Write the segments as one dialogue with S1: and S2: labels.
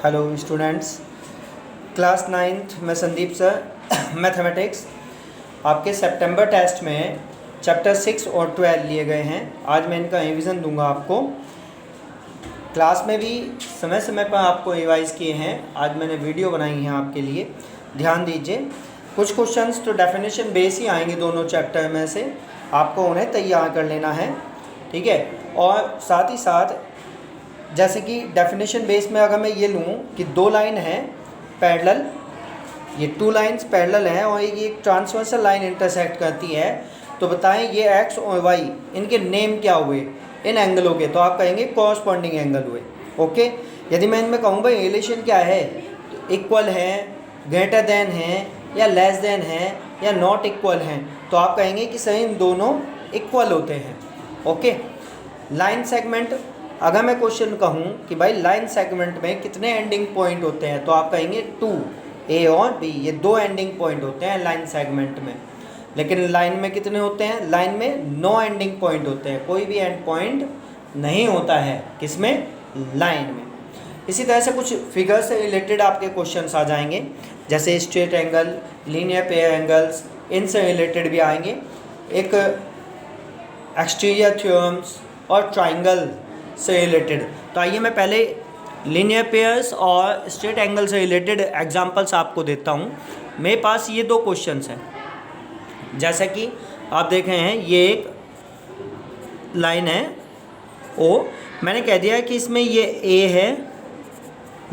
S1: Hello students, class 9th में Sandeep sir mathematics. आपके सितंबर test में चैप्टर 6 और 12 लिए गए हैं। आज मैं इनका रिवीजन दूंगा आपको। क्लास में भी समय समय पर आपको रिवाइज़ किए हैं। आज मैंने वीडियो बनाई है आपके लिए, ध्यान दीजिए। कुछ क्वेश्चंस तो डेफिनेशन बेस ही आएंगे दोनों चैप्टर में से, आपको उन्हें तैयार कर लेना है, ठीक है। और साथ ही साथ जैसे कि डेफिनेशन बेस में अगर मैं ये लूँ कि दो लाइन हैं पैरेलल, ये टू लाइंस पैरेलल हैं और ये एक ट्रांसवर्सल लाइन इंटरसेक्ट करती है, तो बताएं ये एक्स और वाई इनके नेम क्या हुए इन एंगलों के, तो आप कहेंगे कॉरस्पॉन्डिंग एंगल हुए। ओके, यदि मैं इनमें कहूँ भाई रिलेशन क्या है, इक्वल है, ग्रेटर देन है, या लेस देन है, या नॉट इक्वल हैं, तो आप कहेंगे कि सही इन दोनों इक्वल होते हैं। ओके, लाइन सेगमेंट, अगर मैं क्वेश्चन कहूँ कि भाई लाइन सेगमेंट में कितने एंडिंग पॉइंट होते हैं, तो आप कहेंगे 2, ए और बी, ये दो एंडिंग पॉइंट होते हैं लाइन सेगमेंट में। लेकिन लाइन में कितने होते हैं? लाइन में 9 एंडिंग पॉइंट होते हैं, कोई भी एंड पॉइंट नहीं होता है किसमें? लाइन में। इसी तरह से कुछ फिगर से रिलेटेड आपके क्वेश्चन आ जाएंगे, जैसे straight angle, linear pair angles, इनसे रिलेटेड भी आएंगे। एक एक्सटीरियर थ्योरम्स और ट्राइंगल से रिलेटेड। तो आइए मैं पहले लीनियर पेयर्स और स्ट्रेट एंगल से रिलेटेड एग्जांपल्स आपको देता हूँ। मेरे पास ये दो क्वेश्चंस हैं, जैसा कि आप देख रहे हैं, ये एक लाइन है ओ, मैंने कह दिया कि इसमें ये ए है,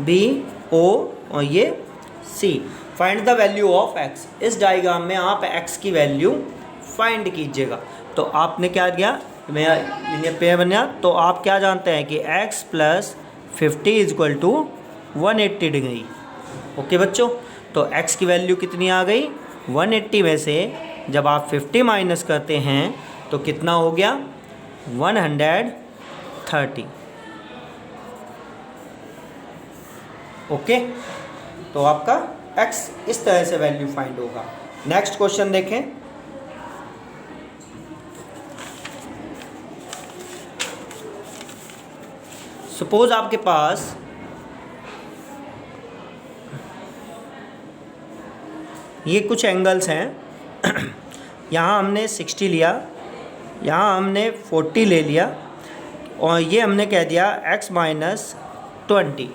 S1: बी, ओ और ये C. Find the value of x. इस डायग्राम में आप एक्स की वैल्यू फाइंड कीजिएगा। तो आपने क्या किया, मेरा लीनियर पेयर बना, तो आप क्या जानते हैं कि x + 50 = 180 डिग्री। ओके बच्चों, तो x की वैल्यू कितनी आ गई? 180 में से जब आप 50 माइनस करते हैं तो कितना हो गया? 130। ओके, तो आपका x इस तरह से वैल्यू फाइंड होगा। नेक्स्ट क्वेश्चन देखें। सपोज आपके पास ये कुछ एंगल्स हैं यहाँ हमने 60 लिया, यहाँ हमने 40 ले लिया, और ये हमने कह दिया x - 20।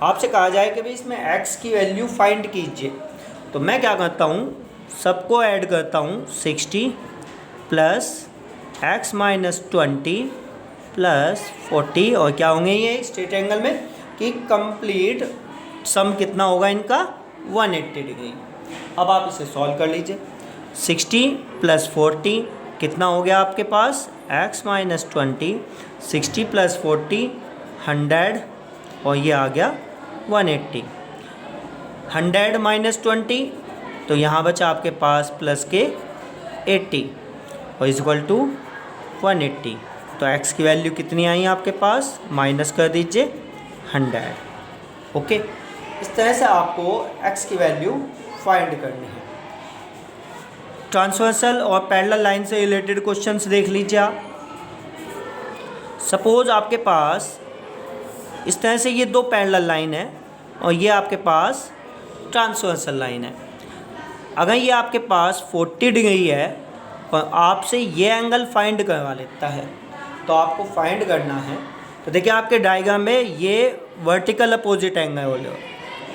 S1: आपसे कहा जाए कि भाई इसमें x की वैल्यू फाइंड कीजिए, तो मैं क्या करता हूँ, सबको ऐड करता हूँ। 60 + x - 20 + 40, और क्या होंगे ये स्ट्रेट एंगल में कि कंप्लीट सम कितना होगा इनका? 180 डिग्री। अब आप इसे सॉल्व कर लीजिए। 60 + 40 कितना हो गया आपके पास? x - 20, 60 + 40 100, और ये आ गया 180। 100 - 20, तो यहाँ बचा आपके पास प्लस के 80 और = 180। तो x की वैल्यू कितनी आई आपके पास? माइनस कर दीजिए 100। ओके, इस तरह से आपको x की वैल्यू फाइंड करनी है। ट्रांसवर्सल और पैरेलल लाइन से रिलेटेड क्वेश्चंस देख लीजिए आप। सपोज आपके पास इस तरह से ये दो पैरेलल लाइन है और ये आपके पास ट्रांसवर्सल लाइन है। अगर ये आपके पास 40 डिग्री है और आपसे ये एंगल फाइंड करवा लेता है, तो आपको फाइंड करना है। तो देखिए आपके डायग्राम में ये वर्टिकल अपोजिट एंगल हो गया,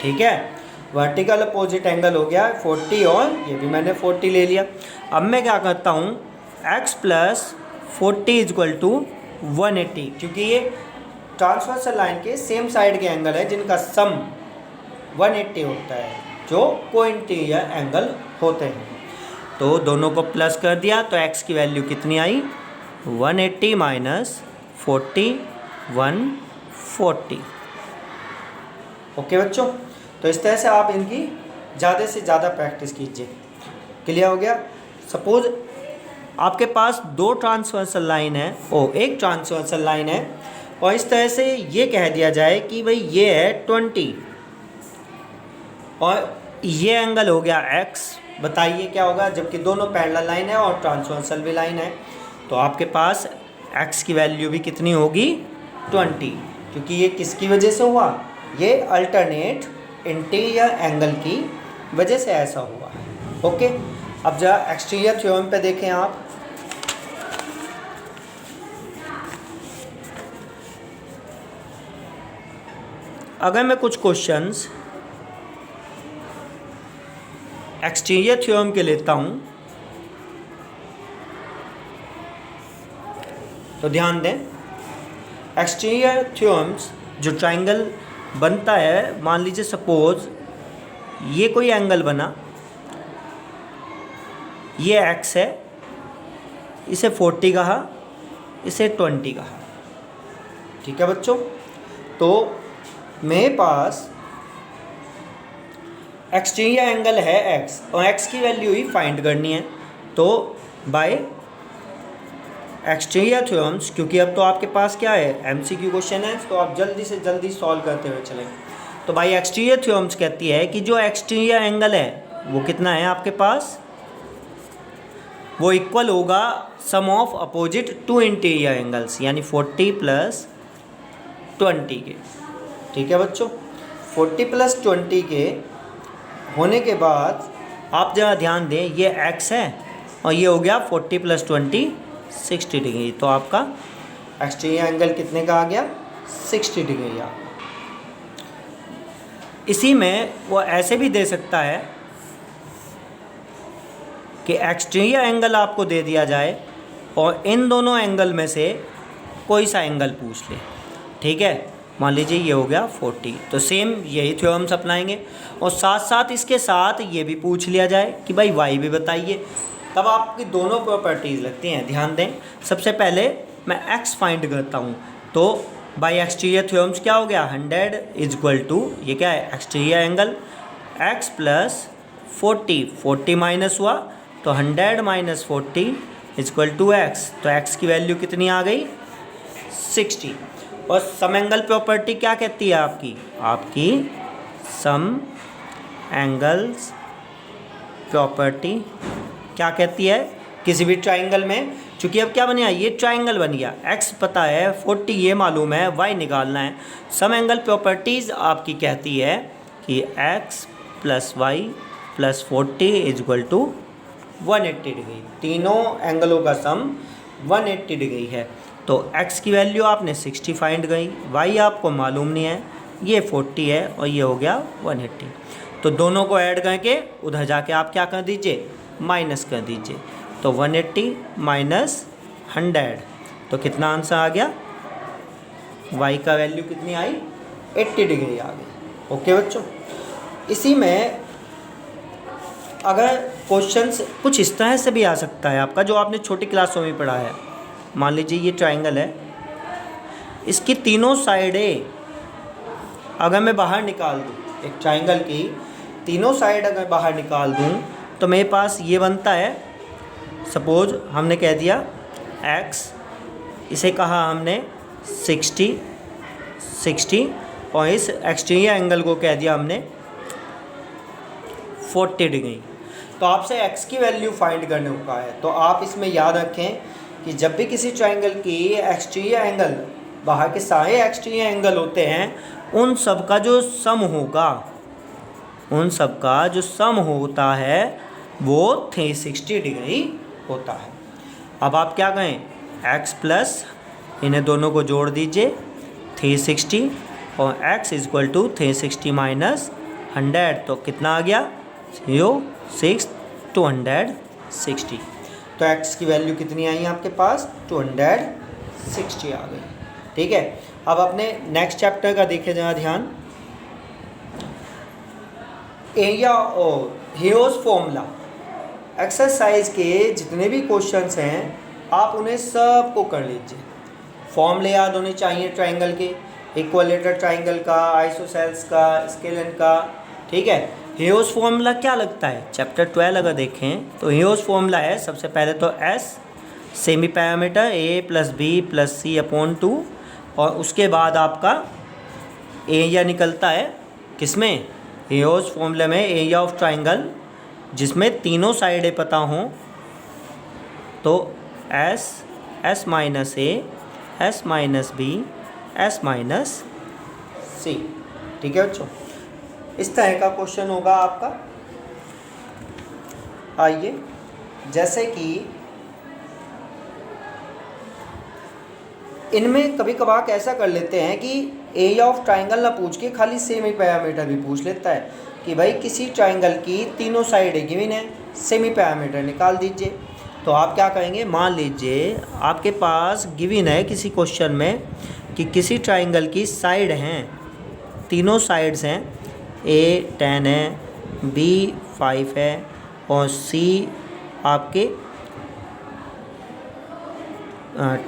S1: ठीक है, वर्टिकल अपोजिट एंगल हो गया 40, और ये भी मैंने 40 ले लिया। अब मैं क्या करता हूँ, x + 40 = 180, क्योंकि ये ट्रांसवर्सल लाइन के सेम साइड के एंगल है जिनका सम 180 होता है, जो कोइंटीरियर एंगल होते हैं। तो दोनों को प्लस कर दिया, तो x की वैल्यू कितनी आई? 180 - 40, 140। ओके बच्चों, तो इस तरह से आप इनकी ज़्यादा से ज़्यादा प्रैक्टिस कीजिए। क्लियर हो गया? सपोज आपके पास दो ट्रांसवर्सल लाइन है, एक ट्रांसवर्सल लाइन है, और इस तरह से ये कह दिया जाए कि भाई ये है 20 और ये एंगल हो गया x। बताइए क्या होगा, जबकि दोनों पैरेलल लाइन है और ट्रांसवर्सल भी लाइन है, तो आपके पास x की वैल्यू भी कितनी होगी? 20, क्योंकि ये किसकी वजह से हुआ? ये अल्टरनेट इंटीरियर एंगल की वजह से ऐसा हुआ है। ओके, अब जरा एक्सटीरियर थ्योरम पे देखें आप। अगर मैं कुछ क्वेश्चंस एक्सटीरियर थ्योरम के लेता हूँ तो ध्यान दें, एक्सटीरियर थ्योरम्स जो ट्राइंगल बनता है, मान लीजिए सपोज ये कोई एंगल बना, ये x है, इसे 40 कहा, इसे 20 कहा। ठीक है बच्चों, तो मेरे पास एक्सटीरियर एंगल है x और x की वैल्यू ही फाइंड करनी है। तो बाय एक्सटीरियर थ्योरम्स, क्योंकि अब तो आपके पास क्या है, MCQ क्वेश्चन है, तो आप जल्दी से जल्दी सॉल्व करते हुए चलें। तो बाय एक्सटीरियर थ्योरम्स कहती है कि जो एक्सटीरियर एंगल है वो कितना है आपके पास, वो इक्वल होगा sum of opposite to interior angles, यानी 40 प्लस 20 के। ठीक है बच्चों, 40 प्लस 20 के होने के बाद आप जरा ध्यान दें, ये x है और ये हो गया 40 प्लस 20 60 डिग्री। तो आपका एक्सटीरियर एंगल कितने का आ गया, 60 डिग्री आ। इसी में वो ऐसे भी दे सकता है कि एक्सटीरियर एंगल आपको दे दिया जाए और इन दोनों एंगल में से कोई सा एंगल पूछ ले। ठीक है, मान लीजिए ये हो गया 40, तो सेम यही थ्योरम्स अपनाएंगे और साथ साथ इसके साथ ये भी पूछ लिया जाए कि भाई y भी बताइए, तब आपकी दोनों प्रॉपर्टीज़ लगती हैं। ध्यान दें, सबसे पहले मैं x फाइंड करता हूँ, तो बाय एक्सटीरियर थ्योरम्स क्या हो गया, 100 इज इक्वल टू, ये क्या है, exterior angle x plus 40 minus हुआ तो 100 minus 40 is equal to x। तो x की वैल्यू कितनी आ गई, 60। और सम एंगल प्रॉपर्टी क्या कहती है आपकी सम एंगल्स प्रॉपर्टी क्या कहती है, किसी भी ट्राइंगल में, चूँकि अब क्या बन गया, ये ट्राइंगल बन गया, x पता है, 40 ये मालूम है, y निकालना है। सम एंगल प्रॉपर्टीज़ आपकी कहती है कि x plus y plus 40 is equal to 180 degree. तीनों एंगलों का सम 180 डिग्री है। तो x की वैल्यू आपने 60 फाइंड गई, y आपको मालूम नहीं है, ये 40 है और ये हो गया 180। तो दोनों को ऐड करके उधर जाके आप क्या कर दीजिए, माइनस कर दीजिए। तो 180 माइनस 100, तो कितना आंसर आ गया, y का वैल्यू कितनी आई, 80 डिग्री आ गई। ओके बच्चों, इसी में अगर क्वेश्चंस कुछ इस तरह से भी आ सकता है आपका, जो आपने छोटी क्लासों में पढ़ा है। मान लीजिए ये ट्राइंगल है, इसकी तीनों साइडें अगर मैं बाहर निकाल दूँ, एक ट्राइंगल की तीनों साइड अगर बाहर निकाल दूँ तो मेरे पास ये बनता है, सपोज हमने कह दिया x, इसे कहा हमने 60 और इस एक्सटीरियर एंगल को कह दिया हमने 40 डिग्री। तो आपसे x की वैल्यू फाइंड करने को कहा है। तो आप इसमें याद रखें कि जब भी किसी ट्राइंगल की एक्सटीरियर एंगल, बाहर के सारे एक्सटीरियर एंगल होते हैं, उन सब का जो सम होता है वो 360 डिग्री होता है। अब आप क्या कहें, x प्लस इन्हें दोनों को जोड़ दीजिए 360 और x is equal to 360 minus 100, तो कितना आ गया, 6 260। तो x की वैल्यू कितनी आई आपके पास, 260 आ गई। ठीक है, अब अपने नेक्स्ट चैप्टर का देखें जरा ध्यान, एरिया और हीरोज फॉर्मूला। एक्सरसाइज के जितने भी क्वेश्चंस हैं आप उन्हें सबको कर लीजिए। फॉर्मूले याद होने चाहिए ट्राइंगल के, इक्विलेटरल ट्राइंगल का, आइसोसेल्स का, स्केलन का। ठीक है, हीरोज फॉर्मूला क्या लगता है, चैप्टर 12 अगर देखें तो हीरोज फॉर्मूला है सबसे पहले तो S semi perimeter a plus b plus c upon 2, और उसके बाद आपका एरिया निकलता है किसमें, हीरोज फॉर्मूले में एरिया ऑफ ट्राइंगल जिसमें तीनों साइडें पता हों, तो S minus A, S minus B, S minus C. ठीक है बच्चों, इस तरह का क्वेश्चन होगा आपका। आइए, जैसे कि इनमें कभी कभार ऐसा कर लेते हैं कि एरिया ऑफ ट्राइंगल ना पूछ के खाली सेमी पैरामीटर भी पूछ लेता है कि भाई किसी ट्राइंगल की तीनों साइडें गिवन है, सेमी पैरामीटर निकाल दीजिए। तो आप क्या करेंगे, मान लीजिए आपके पास गिवन है किसी क्वेश्चन में कि किसी ट्राइंगल की साइड हैं, तीनों साइड्स हैं, ए 10 है, बी 5 है और सी आपके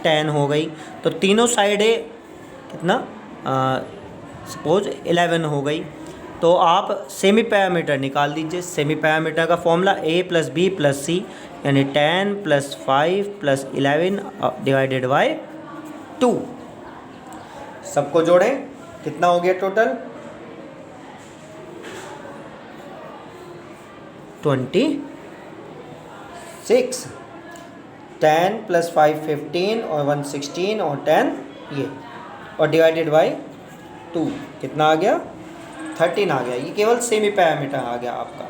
S1: 10 हो गई। तो तीनों साइडें कितना, सपोज 11 हो गई। तो आप सेमी पैरामीटर निकाल दीजिए। सेमी पैरामीटर का फॉर्मूला a + b + c यानी 10 + 5 + 11 डिवाइडेड बाय 2। सबको जोड़ें, कितना हो गया टोटल, 26। 10 + 5 15 और 1 16 और 10 ये, और डिवाइडेड बाय 2 कितना आ गया, 13 आ गया। ये केवल सेमी पैरामीटर आ गया आपका।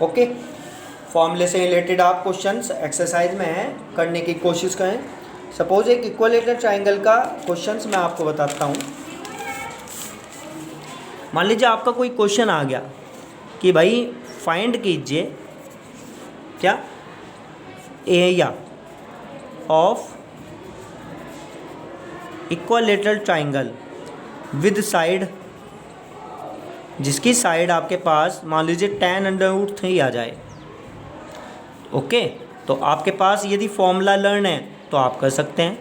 S1: ओके, फॉर्मूले से रिलेटेड आप क्वेश्चंस एक्सरसाइज में हैं, करने की कोशिश करें। सपोज एक इक्विलेटरल ट्राइंगल का क्वेश्चंस मैं आपको बताता हूँ। मान लीजिए आपका कोई क्वेश्चन आ गया कि भाई फाइंड कीजिए क्या, area of equilateral triangle with side, जिसकी साइड आपके पास मान लीजिए tan√3 आ जाए। ओके, तो आपके पास यदि फॉर्मूला लर्न है तो आप कर सकते हैं।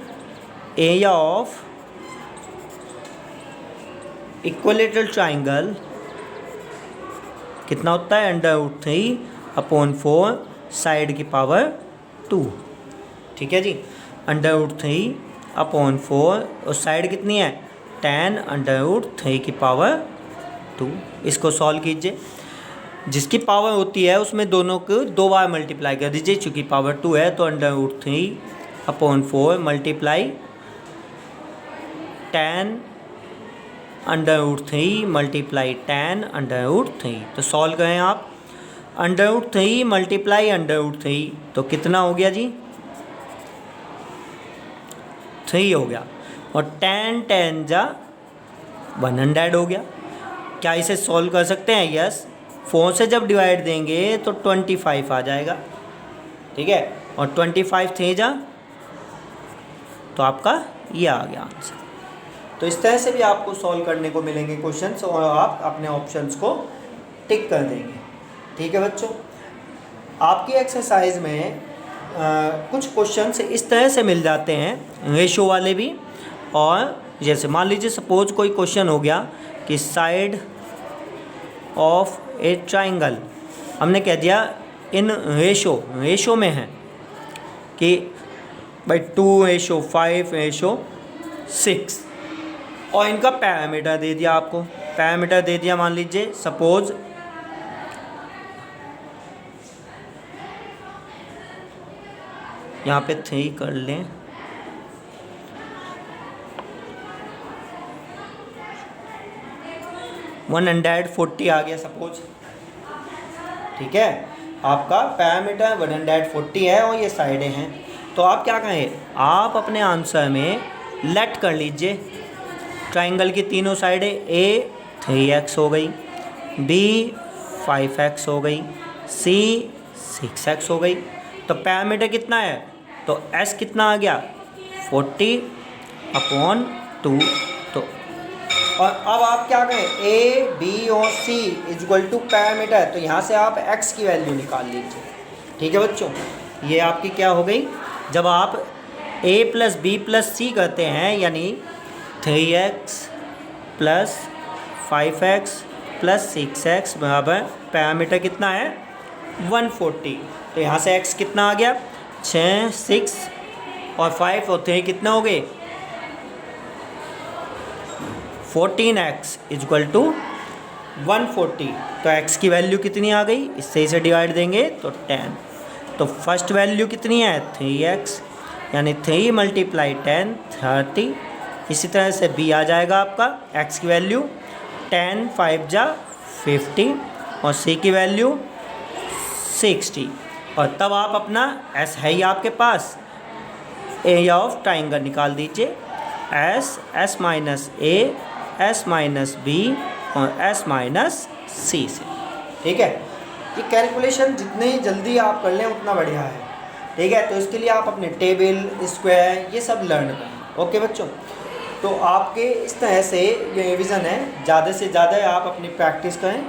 S1: एरिया ऑफ इक्विलेटरल ट्राइंगल कितना होता है, √3/4 साइड की पावर 2। ठीक है जी, √3/4 और साइड कितनी है, tan√3 की पावर 2। इसको सॉल्व कीजिए। जिसकी पावर होती है उसमें दोनों को 2 बार मल्टीप्लाई कर दीजिए। चूँकि पावर 2 है तो √3/4 मल्टीप्लाई tan√3 मल्टीप्लाई tan√3। तो सॉल्व करें आप, √3 मल्टीप्लाई √3 तो कितना हो गया जी, 3 हो गया, और tan 100 हो गया। क्या इसे सॉल्व कर सकते हैं, यस। 4 से जब डिवाइड देंगे तो 25 आ जाएगा। ठीक है, और 25 थे तो आपका ये आ गया आंसर। तो इस तरह से भी आपको सॉल्व करने को मिलेंगे क्वेश्चंस और आप अपने ऑप्शंस को टिक कर देंगे। ठीक है बच्चों, आपकी एक्सरसाइज में कुछ क्वेश्चंस इस तरह से मिल जाते हैं, रेशो वाले भी। और जैसे मान लीजिए सपोज कोई क्वेश्चन हो गया कि साइड ऑफ ए ट्राइंगल, हमने कह दिया इन रेशो में है कि भाई 2:5:6, और इनका पैरामीटर दे दिया आपको। पैरामीटर दे दिया, मान लीजिए सपोज यहाँ पे 3 कर लें, $140 आ गया सपोज। ठीक है, आपका पैरामीटर 140 है और ये साइडें हैं। तो आप क्या कहें, आप अपने आंसर में लेट कर लीजिए ट्राइंगल की तीनों साइडें। ए 3x हो गई, बी 5x हो गई, सी 6x हो गई। तो पैरामीटर कितना है, तो s कितना आ गया, 40/2। तो और अब आप क्या करें, ए बी और सी इक्वल टू पैरामीटर, तो यहाँ से आप x की वैल्यू निकाल लीजिए। ठीक है बच्चों, ये आपकी क्या हो गई, जब आप a + b + c करते हैं यानी 3x + 5x + 6x बराबर पैरामीटर कितना है 140। तो यहाँ से x कितना आ गया, 6, 6 और 5 और 3 कितना हो गए 14x = 140। तो x की वैल्यू कितनी आ गई, इससे इसे डिवाइड देंगे तो 10। तो फर्स्ट वैल्यू कितनी है 3x, यानी 3 × 10 30 इसी तरह से b आ जाएगा आपका x की वैल्यू 10 5 जा 50 और c की वैल्यू 60। और तब आप अपना s है ही आपके पास, एरिया ऑफ ट्राइंगल निकाल दीजिए, s minus a s minus b और s माइनस c से। ठीक है, ये कैलकुलेशन जितनी जल्दी आप कर लें उतना बढ़िया है। ठीक है, तो इसके लिए आप अपने टेबल स्क्वायर ये सब लर्न करें। ओके बच्चों, तो आपके इस तरह से ये रिवीजन है, ज़्यादा से ज़्यादा आप अपनी प्रैक्टिस करें,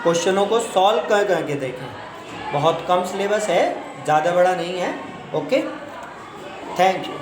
S1: क्वेश्चनों को सॉल्व कर करके देखें। बहुत कम सिलेबस है, ज़्यादा बड़ा नहीं है। Okay, thank you.